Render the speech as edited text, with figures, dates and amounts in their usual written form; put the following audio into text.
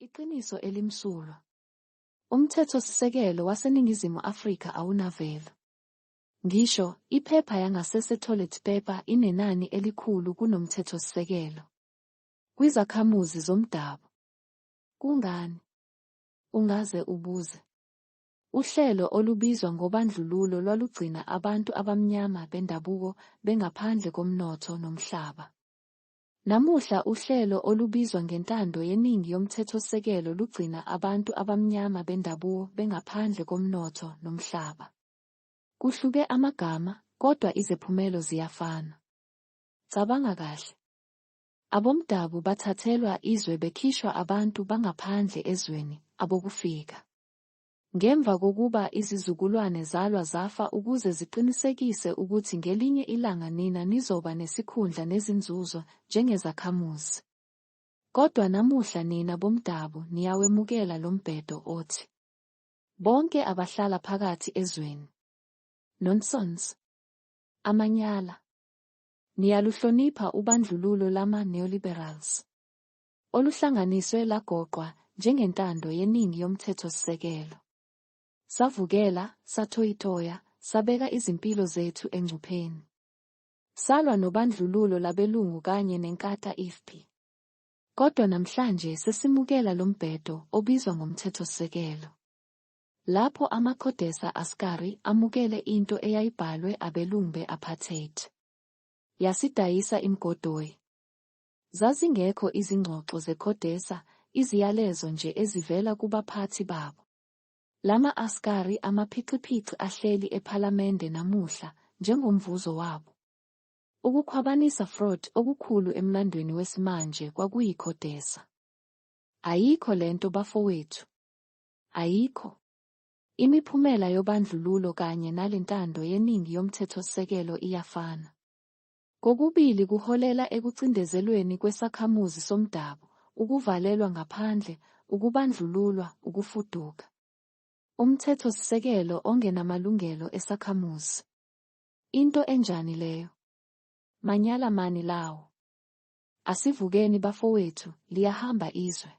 Iqiniso elimsulwa. Umthethosisekelo waseNingizimu Afrika awunavelo. Ngisho, iphepha yangasese toilet paper inenani elikhulu kunomthethosisekelo. Kwizakhamuzi zomdabu. Kungani? Ungaze ubuze. Uhlelo olubizwa ngobandlululo lwalugcina abantu abamnyama bendabuko bengaphandle komnotho nomhlaba. Namuhla uhlelo olubizwa ngentando yeningi yomthethosisekelo lugcina abantu abamnyama bendabuko bengaphandle komnotho nomhlaba. Kuhluke amagama, kodwa izephumelo ziyafana. Cabanga kahle. Abomdabu bathathelwa izwe bekhishwa abantu bangaphandle ezweni, abokufika. Ngemva kokuba izizukulwane zalwa zafa ukuze ziqinisekise ukuthi ngelinye ilanga nina nizoba nesikhundla nezinzuzo njengezakhamuzi. Kodwa namuhla nina bomdabu niyawemukela lo mbhedo othi bonke abahlala phakathi ezweni. Nonsense. Amanyala. Niyaluhlonipha ubandlululo lama-neoliberals. Oluhlanganiswe lagoqwa njengentando yeningi yomthethosisekelo. Savukela, sathoyitoya, sabeka izimpilo zethu engcupheni. Salwa nobandlululo labelungu kanye nenkatha ifpi. Kodwa namhlanje sesimukela lo mbhedo obizwa ngomthethosisekelo. Lapho ama-CODESA askari amukele into eyayibhalwe abelungu be-Apartheid. Yasidayisa imgodoyi. Zazingekho izingxoxo ze-CODESA, iziyalezo nje ezivela kubaphathi babo. Lama askari amaphiciphici ahleli ephalamende namuhla, njengomvuzo wabo. Ukukhwabanisa fraud okukhulu emlandweni wesimanje kwakuyi-CODESA. Ayikho lento bafowethu. Ayikho. Imiphumela yobandlululo kanye nalentando yeningi yomthethosisekelo iyafana. Kokubili kuholela ekucindezelweni kwesakhamuzi somdabu, ukuvalelwa ngaphandle, ukubandlululwa, ukufuduka. Umthethosisekelo ongenamalungelo esakhamuzi. Into enjani leyo? Manyala mani lawo. Asivukeni bafowethu, liyahamba izwe.